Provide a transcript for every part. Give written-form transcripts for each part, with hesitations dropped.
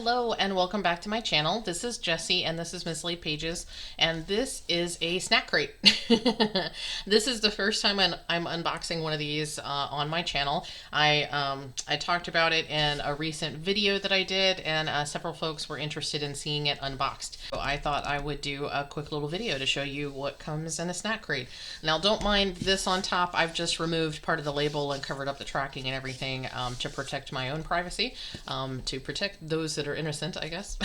Hello and welcome back to my channel. This is Jessie and this is Mislaid Pages, and this is a SnackCrate. This is the first time I'm unboxing one of these on my channel. I talked about it in a recent video that I did, and several folks were interested in seeing it unboxed. So I thought I would do a quick little video to show you what comes in a SnackCrate. Now don't mind this on top. I've just removed part of the label and covered up the tracking and everything to protect my own privacy, to protect those that are innocent, I guess.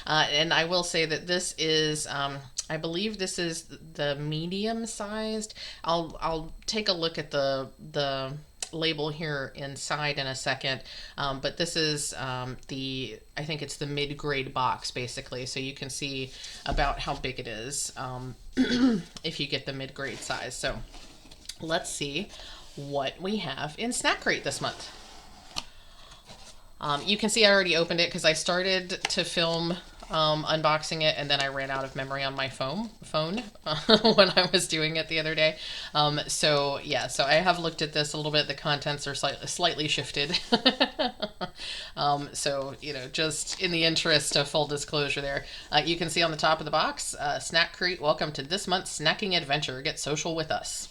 And I will say that this is, I believe this is the medium sized. I'll take a look at the label here inside in a second, but this is I think it's the mid-grade box basically, so you can see about how big it is if you get the mid-grade size. So let's see what we have in SnackCrate this month. You can see I already opened it because I started to film unboxing it, and then I ran out of memory on my phone when I was doing it the other day. So yeah, so I have looked at this a little bit. The contents are slightly shifted. So, you know, just in the interest of full disclosure there, you can see on the top of the box, SnackCrate, welcome to this month's snacking adventure. Get social with us.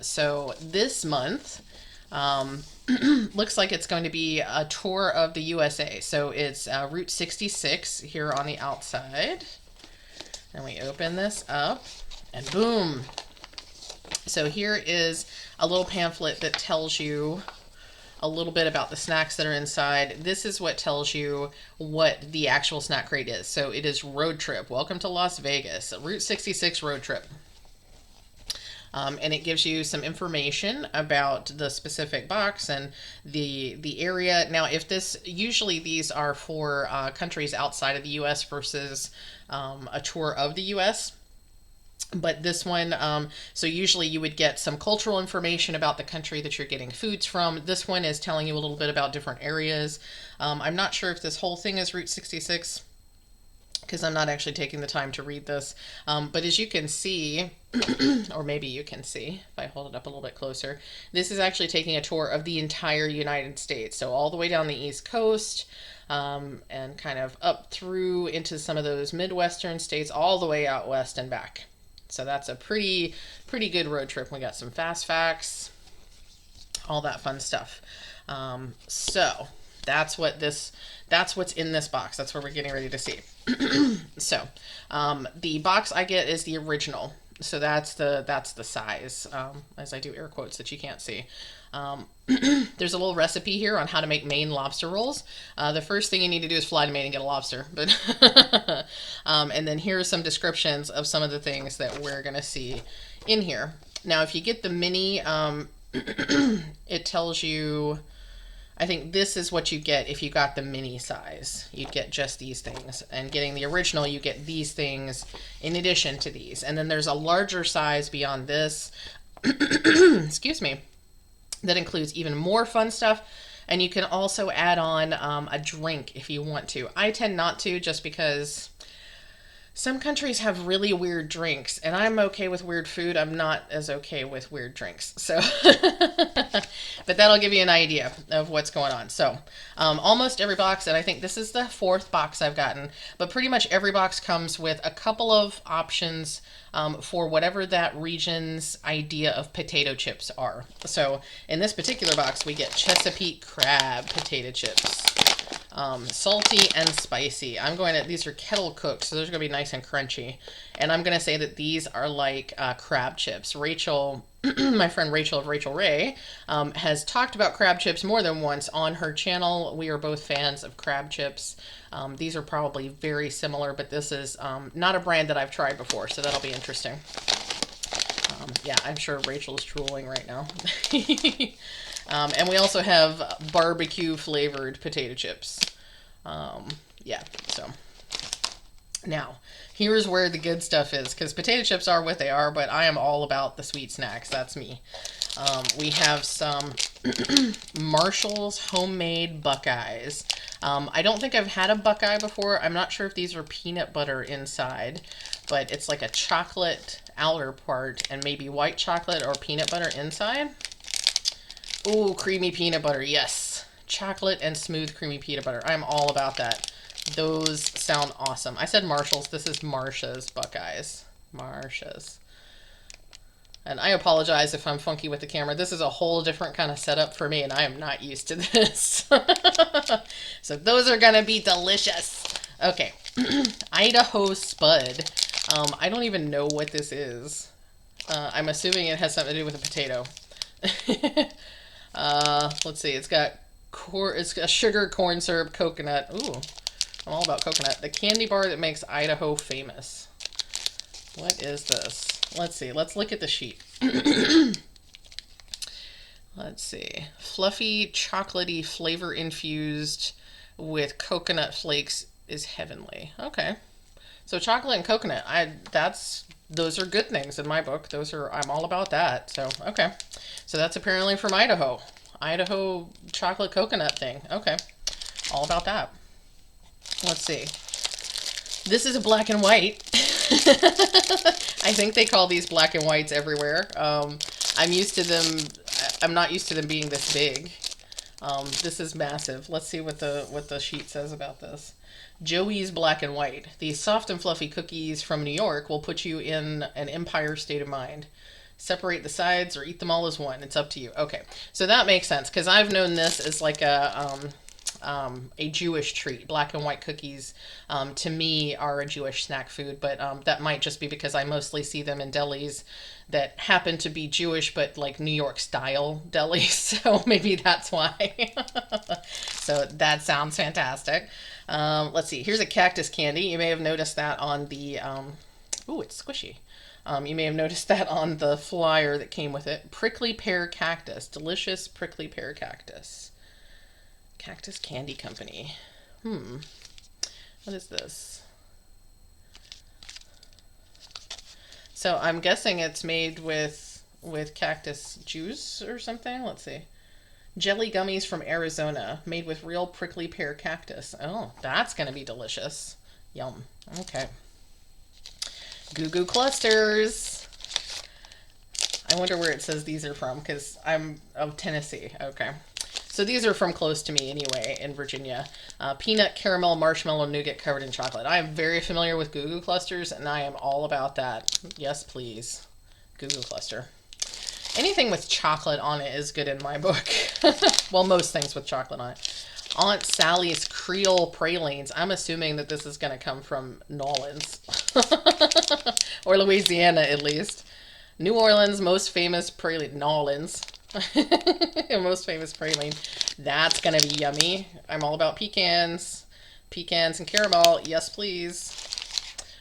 So this month, looks like it's going to be a tour of the USA. So it's Route 66 here on the outside. And we open this up and boom. So here is a little pamphlet that tells you a little bit about the snacks that are inside. This is what tells you what the actual SnackCrate is. So it is road trip. Welcome to Las Vegas, Route 66 road trip. And it gives you some information about the specific box and the area. Now, if this, usually these are for countries outside of the U.S. versus a tour of the U.S. But this one, so usually you would get some cultural information about the country that you're getting foods from. This one is telling you a little bit about different areas. I'm not sure if this whole thing is Route 66, because I'm not actually taking the time to read this. But as you can see, or maybe you can see if I hold it up a little bit closer, this is actually taking a tour of the entire United States. So all the way down the East Coast, and kind of up through into some of those Midwestern states, all the way out west and back. So that's a pretty good road trip. We got some fast facts, all that fun stuff. So that's what's in this box. That's what we're getting ready to see. So the box I get is the original. So that's the size, as I do air quotes that you can't see. There's a little recipe here on how to make Maine lobster rolls. The first thing you need to do is fly to Maine and get a lobster. But and then here are some descriptions of some of the things that we're going to see in here. Now, if you get the mini, it tells you, I think this is what you get if you got the mini size. You'd get just these things. And getting the original, you get these things in addition to these. And then there's a larger size beyond this, excuse me, that includes even more fun stuff. And you can also add on a drink if you want to. I tend not to, just because some countries have really weird drinks, and I'm okay with weird food. I'm not as okay with weird drinks. So, but that'll give you an idea of what's going on. So, almost every box, and I think this is the fourth box I've gotten, but pretty much every box comes with a couple of options for whatever that region's idea of potato chips are. So, in this particular box, we get Chesapeake crab potato chips. Salty and spicy. These are kettle cooked, so those are gonna be nice and crunchy. And I'm gonna say that these are like crab chips. Rachel, my friend Rachel of Rachel Ray, has talked about crab chips more than once on her channel. We are both fans of crab chips. These are probably very similar, but this is not a brand that I've tried before, so that'll be interesting. Yeah, I'm sure Rachel's drooling right now. And we also have barbecue flavored potato chips. Yeah, so now here's where the good stuff is, because potato chips are what they are, but I am all about the sweet snacks. That's me. We have some Marshall's homemade Buckeyes. I don't think I've had a Buckeye before. I'm not sure if these are peanut butter inside, but it's like a chocolate outer part and maybe white chocolate or peanut butter inside. Ooh, creamy peanut butter. Yes. chocolate and smooth creamy peanut butter. I'm all about that. Those sound awesome. I said Marshall's. This is Marsha's Buckeyes. Marsha's. And I apologize if I'm funky with the camera. This is a whole different kind of setup for me, and I am not used to this. So those are going to be delicious. Okay. Idaho Spud. I don't even know what this is. I'm assuming it has something to do with a potato. Let's see. It's got sugar, corn syrup, coconut. Ooh, I'm all about coconut. The candy bar that makes Idaho famous. What is this? Let's see. Let's look at the sheet. Let's see. Fluffy, chocolatey, flavor infused with coconut flakes is heavenly. Okay. So chocolate and coconut. Those are good things in my book. I'm all about that. So, okay. So that's apparently from Idaho. Idaho chocolate coconut thing. Okay. All about that. Let's see. This is a black and white. I think they call these black and whites everywhere. I'm used to them. I'm not used to them being this big. This is massive. Let's see what the sheet says about this. Joey's Black and White. These soft and fluffy cookies from New York will put you in an empire state of mind. Separate the sides or eat them all as one. It's up to you. Okay, so that makes sense because I've known this as like a Jewish treat. Black and white cookies, to me, are a Jewish snack food, but that might just be because I mostly see them in delis that happen to be Jewish, but like New York style delis. So maybe that's why. So that sounds fantastic. Let's see. Here's a Cactus Candy. You may have noticed that on the, ooh, it's squishy. You may have noticed that on the flyer that came with it. Prickly Pear Cactus. Delicious prickly pear cactus. Cactus Candy Company. What is this? So I'm guessing it's made with cactus juice or something. Let's see. Jelly gummies from Arizona, made with real prickly pear cactus. Oh, that's going to be delicious. Yum. Okay. Goo Goo Clusters. I wonder where it says these are from, because I'm of Tennessee. Okay. So these are from close to me anyway, in Virginia. Peanut, caramel, marshmallow, nougat covered in chocolate. I am very familiar with Goo Goo Clusters, and I am all about that. Yes, please. Goo Goo Cluster. Anything with chocolate on it is good in my book. Well, most things with chocolate on it. Aunt Sally's Creole Pralines. I'm assuming that this is going to come from New Orleans. Or Louisiana, at least. New Orleans' most famous praline. New Orleans. Most famous praline. That's going to be yummy. I'm all about pecans. Pecans and caramel. Yes, please.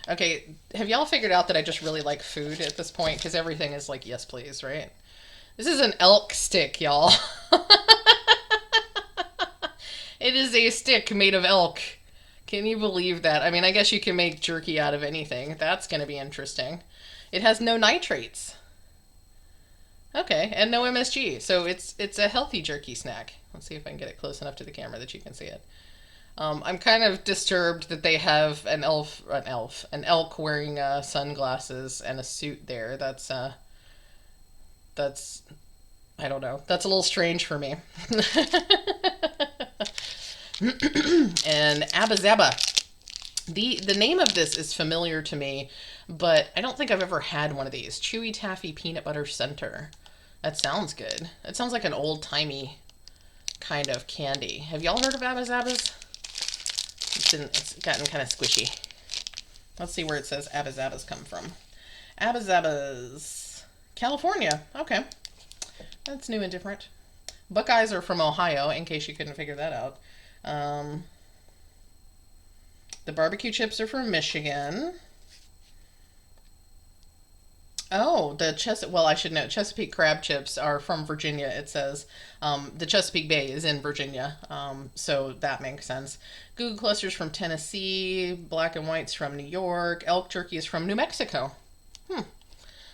Okay, have y'all figured out that I just really like food at this point? Because everything is like, yes, please, right? This is an elk stick, y'all. It is a stick made of elk. Can you believe that? I mean, I guess you can make jerky out of anything. That's going to be interesting. It has no nitrates. Okay, and no MSG. So it's a healthy jerky snack. Let's see if I can get it close enough to the camera that you can see it. I'm kind of disturbed that they have an elk wearing sunglasses and a suit there. That's I don't know. That's a little strange for me. And Abba Zaba. The name of this is familiar to me, but I don't think I've ever had one of these. Chewy Taffy Peanut Butter Center. That sounds good. It sounds like an old-timey kind of candy. Have y'all heard of Abba Zabas? It's gotten kind of squishy. Let's see where it says Abba Zabas come from. Abba Zabas, California. Okay. That's new and different. Buckeyes are from Ohio, in case you couldn't figure that out. The barbecue chips are from Michigan. Oh, well, I should know. Chesapeake crab chips are from Virginia, it says. The Chesapeake Bay is in Virginia, so that makes sense. Goo Goo Clusters from Tennessee. Black and Whites from New York. Elk Jerky is from New Mexico.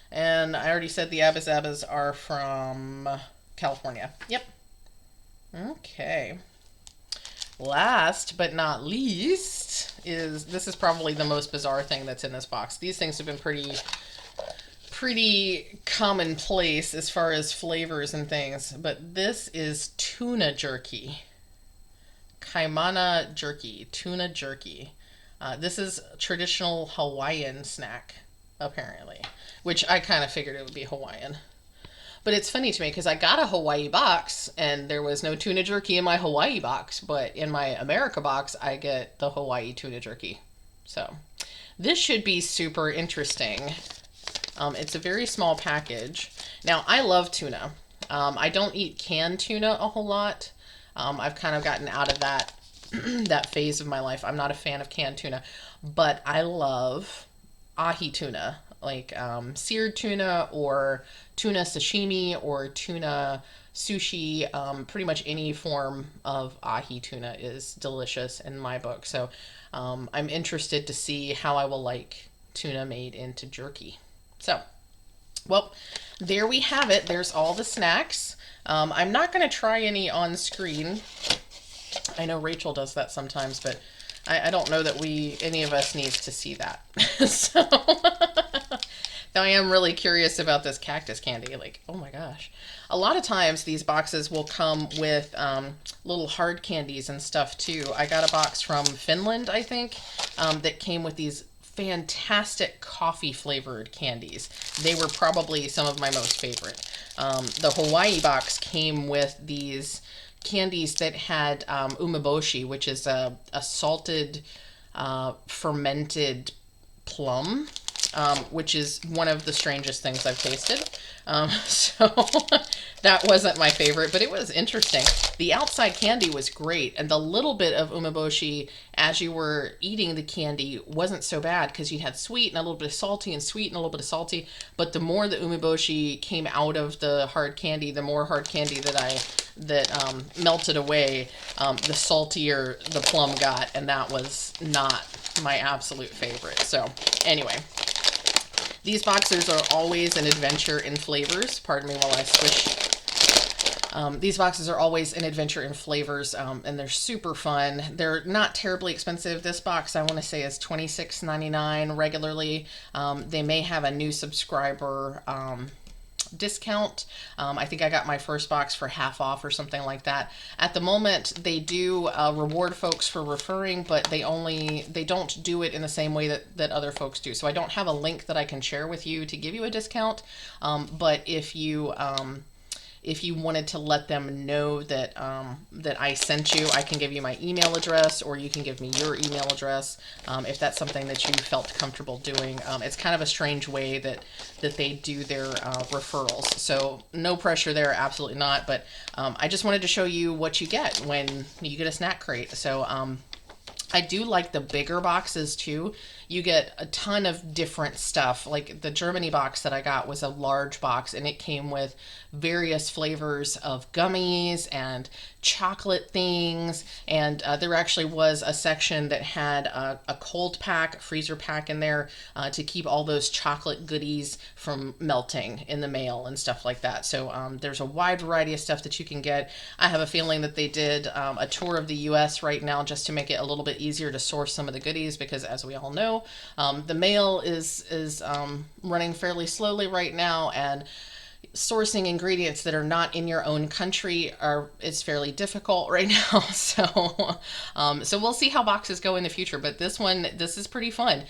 And I already said the Abba Zabas are from California. Yep. Okay. Last but not least this is probably the most bizarre thing that's in this box. These things have been pretty commonplace as far as flavors and things, but this is tuna jerky. Kaimana jerky, tuna jerky. This is traditional Hawaiian snack, apparently, which I kind of figured it would be Hawaiian. But it's funny to me because I got a Hawaii box and there was no tuna jerky in my Hawaii box, but in my America box, I get the Hawaii tuna jerky. So this should be super interesting. It's a very small package. Now, I love tuna. I don't eat canned tuna a whole lot. I've kind of gotten out of that that phase of my life. I'm not a fan of canned tuna, but I love ahi tuna, like seared tuna or tuna sashimi or tuna sushi. Pretty much any form of ahi tuna is delicious in my book. So I'm interested to see how I will like tuna made into jerky. So, well, there we have it. There's all the snacks. I'm not going to try any on screen. I know Rachel does that sometimes, but I don't know that any of us needs to see that. So, though I am really curious about this cactus candy. Like, oh my gosh. A lot of times these boxes will come with little hard candies and stuff too. I got a box from Finland, I think, that came with these fantastic coffee flavored candies. They were probably some of my most favorite. The Hawaii box came with these candies that had umeboshi, which is a salted fermented plum, which is one of the strangest things I've tasted. So that wasn't my favorite, but it was interesting. The outside candy was great, and the little bit of umeboshi as you were eating the candy wasn't so bad because you had sweet and a little bit of salty and sweet and a little bit of salty. But the more the umeboshi came out of the hard candy, the more hard candy that melted away, the saltier the plum got, and that was not my absolute favorite. So anyway. These boxes are always an adventure in flavors. Pardon me while I squish. These boxes are always an adventure in flavors, and they're super fun. They're not terribly expensive. This box, I want to say, is $26.99 regularly. They may have a new subscriber discount. I think I got my first box for half off or something like that. At the moment, they do reward folks for referring, but they don't do it in the same way that other folks do. So I don't have a link that I can share with you to give you a discount. But if you wanted to let them know that that I sent you, I can give you my email address, or you can give me your email address if that's something that you felt comfortable doing. It's kind of a strange way that they do their referrals. So no pressure there, absolutely not. But I just wanted to show you what you get when you get a SnackCrate. So I do like the bigger boxes too. You get a ton of different stuff. Like the Germany box that I got was a large box, and it came with various flavors of gummies and chocolate things. And there actually was a section that had a cold pack, freezer pack in there to keep all those chocolate goodies from melting in the mail and stuff like that. So there's a wide variety of stuff that you can get. I have a feeling that they did a tour of the US right now just to make it a little bit easier to source some of the goodies, because as we all know, the mail is running fairly slowly right now, and sourcing ingredients that are not in your own country is fairly difficult right now. So we'll see how boxes go in the future, but this is pretty fun.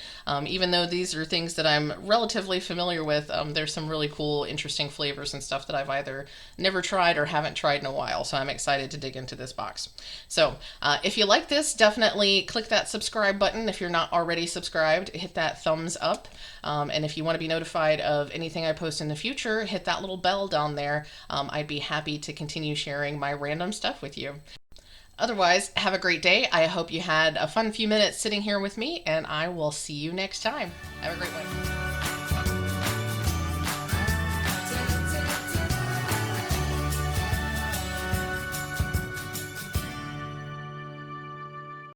Even though these are things that I'm relatively familiar with, there's some really cool, interesting flavors and stuff that I've either never tried or haven't tried in a while. So I'm excited to dig into this box. So if you like this, definitely click that subscribe button. If you're not already subscribed, hit that thumbs up. And if you want to be notified of anything I post in the future, hit that little bell down there. I'd be happy to continue sharing my random stuff with you. Otherwise, have a great day. I hope you had a fun few minutes sitting here with me, and I will see you next time. Have a great one.